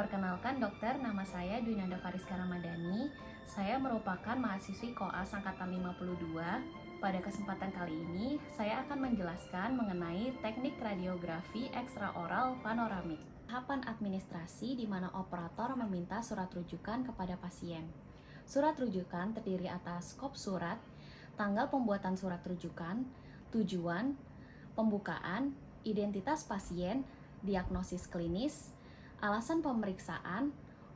Perkenalkan dokter, nama saya Dwinanda Fariska Ramadhani. Saya merupakan mahasiswi Koas Angkatan 52. Pada kesempatan kali ini, saya akan menjelaskan mengenai teknik radiografi ekstraoral panoramik. Tahapan administrasi di mana operator meminta surat rujukan kepada pasien. Surat rujukan terdiri atas kop surat, tanggal pembuatan surat rujukan, tujuan, pembukaan, identitas pasien, diagnosis klinis, alasan pemeriksaan,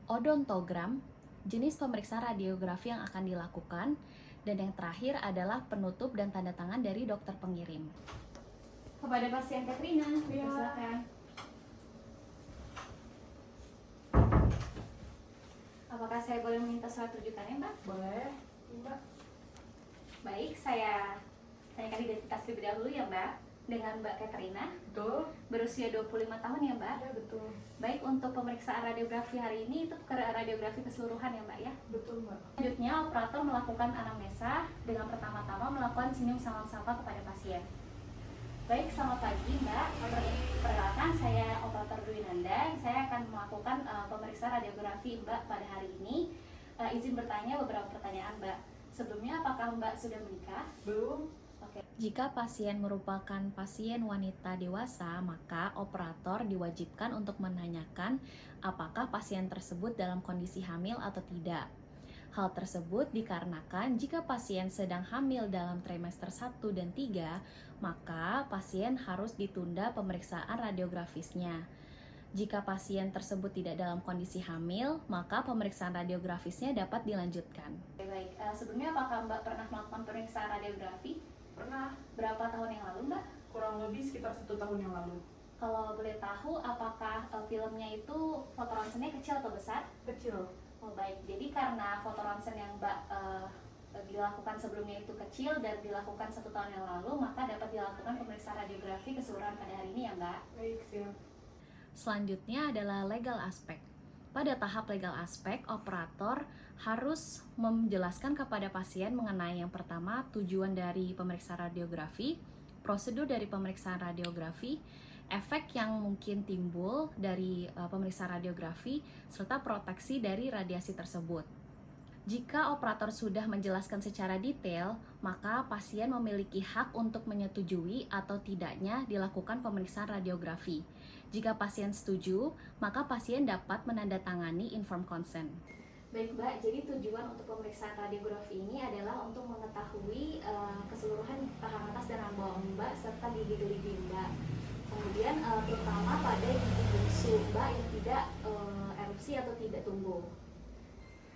odontogram, jenis pemeriksaan radiografi yang akan dilakukan, dan yang terakhir adalah penutup dan tanda tangan dari dokter pengirim. Kepada pasien Katrina, silakan. Apakah saya boleh meminta surat rujukannya, Mbak? Boleh, Mbak. Baik, saya tanyakan identitas terlebih dahulu ya, Mbak. Dengan Mbak Katrina, Betul? berusia 25 tahun ya, Mbak? Ya, betul. Baik, untuk pemeriksaan radiografi hari ini itu radiografi keseluruhan ya, Mbak ya? Betul, Mbak. Selanjutnya, operator melakukan anamnesa dengan pertama-tama melakukan senyum salam sapa kepada pasien. Baik, selamat pagi Mbak. Perkenalkan, saya operator Dwinanda. Saya akan melakukan pemeriksaan radiografi Mbak pada hari ini. Izin bertanya beberapa pertanyaan Mbak. Sebelumnya, apakah Mbak sudah menikah? Belum? Oke. Jika pasien merupakan pasien wanita dewasa, maka operator diwajibkan untuk menanyakan apakah pasien tersebut dalam kondisi hamil atau tidak. Hal tersebut dikarenakan jika pasien sedang hamil dalam trimester 1 dan 3, maka pasien harus ditunda pemeriksaan radiografisnya. Jika pasien tersebut tidak dalam kondisi hamil, maka pemeriksaan radiografisnya dapat dilanjutkan. Baik, sebelumnya apakah Mbak pernah melakukan pemeriksaan radiografi? Pernah. Berapa tahun yang lalu, Mbak? Kurang lebih sekitar 1 tahun yang lalu. Kalau boleh tahu, apakah filmnya itu foto ronsennya kecil atau besar? Kecil. Oh baik, jadi karena foto ronsen yang Mbak dilakukan sebelumnya itu kecil dan dilakukan 1 tahun yang lalu, maka dapat dilakukan pemeriksaan radiografi keseluruhan pada hari ini ya Mbak. Baik, siap. Selanjutnya adalah legal aspek. Pada tahap legal aspek, operator harus menjelaskan kepada pasien mengenai yang pertama tujuan dari pemeriksaan radiografi, prosedur dari pemeriksaan radiografi, efek yang mungkin timbul dari pemeriksaan radiografi, serta proteksi dari radiasi tersebut. Jika operator sudah menjelaskan secara detail, maka pasien memiliki hak untuk menyetujui atau tidaknya dilakukan pemeriksaan radiografi. Jika pasien setuju, maka pasien dapat menandatangani informed consent. Baik Mbak, jadi tujuan untuk pemeriksaan radiografi ini adalah untuk mengetahui keseluruhan tahan atas dan bawah Mbak serta gigi-gigi Mbak. Kemudian terutama pada gigi bungsu Mbak yang tidak erupsi atau tidak tumbuh.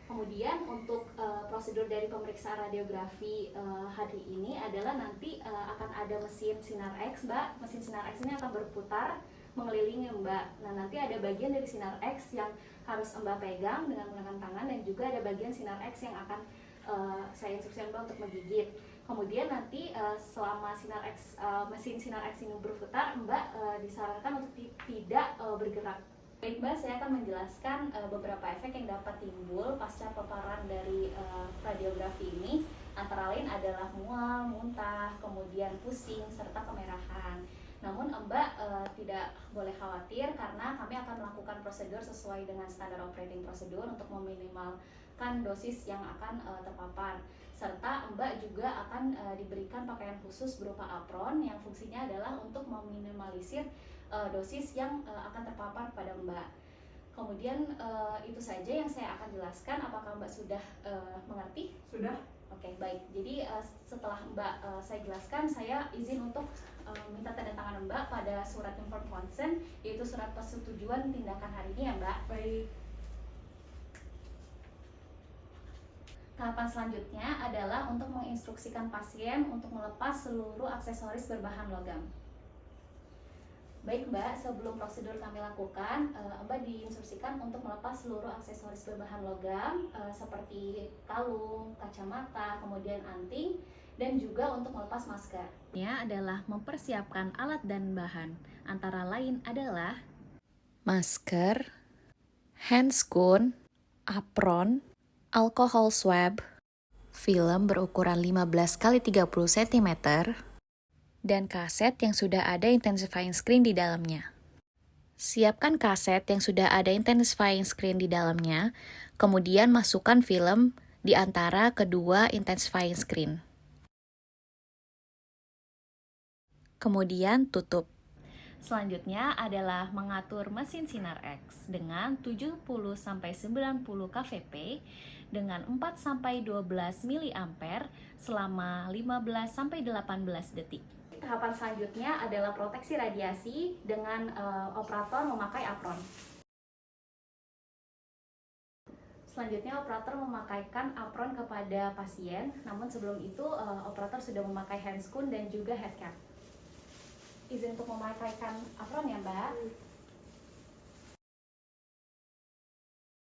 Kemudian untuk prosedur dari pemeriksaan radiografi hari ini adalah nanti akan ada mesin sinar X Mbak. Mesin sinar X ini akan berputar mengelilingi Mbak. Nah nanti ada bagian dari sinar X yang harus Mbak pegang dengan menggunakan tangan, dan juga ada bagian sinar X yang akan saya instruksikan Mbak untuk menggigit. Kemudian nanti selama mesin sinar X ini berputar, Mbak disarankan untuk tidak bergerak. Baik Mbak, saya akan menjelaskan beberapa efek yang dapat timbul pasca paparan dari radiografi ini. Antara lain adalah mual, muntah, kemudian pusing, serta kemerahan. Namun Mbak tidak boleh khawatir karena kami akan melakukan prosedur sesuai dengan standar operating prosedur untuk meminimalkan dosis yang akan terpapar. Serta Mbak juga akan diberikan pakaian khusus berupa apron yang fungsinya adalah untuk meminimalisir dosis yang akan terpapar pada Mbak. Kemudian itu saja yang saya akan jelaskan. Apakah Mbak sudah mengerti? Sudah? Oke, baik. Jadi setelah Mbak saya jelaskan, saya izin untuk minta tanda tangan Mbak pada surat informed consent, yaitu surat persetujuan tindakan hari ini ya Mbak. Baik. Tahapan selanjutnya adalah untuk menginstruksikan pasien untuk melepas seluruh aksesoris berbahan logam. Baik Mbak, sebelum prosedur kami lakukan, Mbak diinstruksikan untuk melepas seluruh aksesoris berbahan logam seperti kalung, kacamata, kemudian anting, dan juga untuk melepas masker. Ini adalah mempersiapkan alat dan bahan, antara lain adalah masker, handscoon, apron, alcohol swab, film berukuran 15x30 cm, dan kaset yang sudah ada intensifying screen di dalamnya. Siapkan kaset yang sudah ada intensifying screen di dalamnya, kemudian masukkan film di antara kedua intensifying screen. Kemudian tutup. Selanjutnya adalah mengatur mesin sinar X dengan 70-90 kVp dengan 4-12 mA selama 15-18 detik. Tahapan selanjutnya adalah proteksi radiasi dengan operator memakai apron. Selanjutnya operator memakaikan apron kepada pasien, namun sebelum itu operator sudah memakai handscoon dan juga headcap. Izin untuk memakaikan apron ya, Mbak.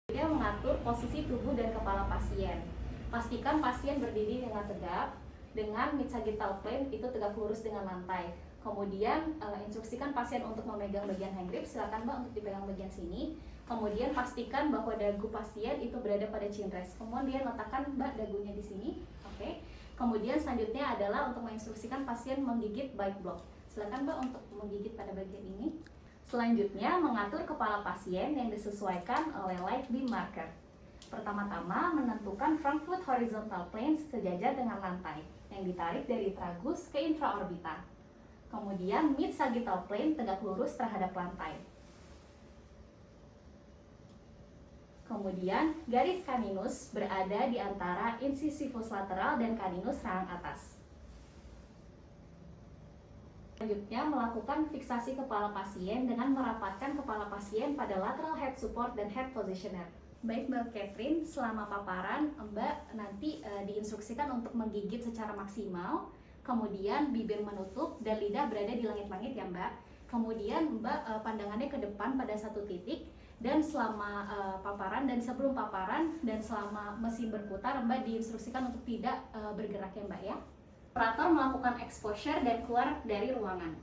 Dia mengatur posisi tubuh dan kepala pasien. Pastikan pasien berdiri dengan tegak, dengan mid sagittal plane itu tegak lurus dengan lantai. Kemudian instruksikan pasien untuk memegang bagian hand grip. Silakan Mbak untuk dipegang bagian sini. Kemudian pastikan bahwa dagu pasien itu berada pada chin rest. Kemudian letakkan Mbak dagunya di sini. Oke. Kemudian selanjutnya adalah untuk menginstruksikan pasien menggigit bite block. Silakan Mbak untuk menggigit pada bagian ini. Selanjutnya mengatur kepala pasien yang disesuaikan oleh light beam marker. Pertama-tama menentukan front foot horizontal plane sejajar dengan lantai yang ditarik dari tragus ke infraorbita. Kemudian mid sagittal plane tegak lurus terhadap lantai. Kemudian garis caninus berada di antara incisivus lateral dan caninus rahang atas. Selanjutnya melakukan fiksasi kepala pasien dengan merapatkan kepala pasien pada lateral head support dan head positioner. Baik Mbak Catherine, selama paparan Mbak nanti diinstruksikan untuk menggigit secara maksimal, kemudian bibir menutup dan lidah berada di langit-langit ya Mbak. Kemudian Mbak pandangannya ke depan pada satu titik, dan selama paparan dan sebelum paparan dan selama mesin berputar Mbak diinstruksikan untuk tidak bergerak ya Mbak ya. Operator melakukan exposure dan keluar dari ruangan.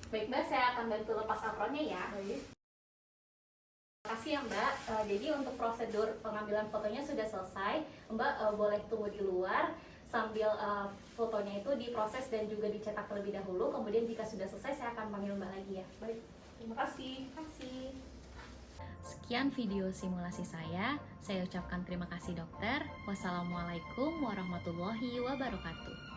Baik Mbak, saya akan bantu lepas apronnya ya. Baik. Terima kasih ya Mbak. Jadi untuk prosedur pengambilan fotonya sudah selesai. Mbak boleh tunggu di luar sambil fotonya itu diproses dan juga dicetak terlebih dahulu. Kemudian jika sudah selesai saya akan panggil Mbak lagi ya. Baik, terima kasih. Terima kasih. Sekian video simulasi saya. Saya ucapkan terima kasih dokter. Wassalamualaikum warahmatullahi wabarakatuh.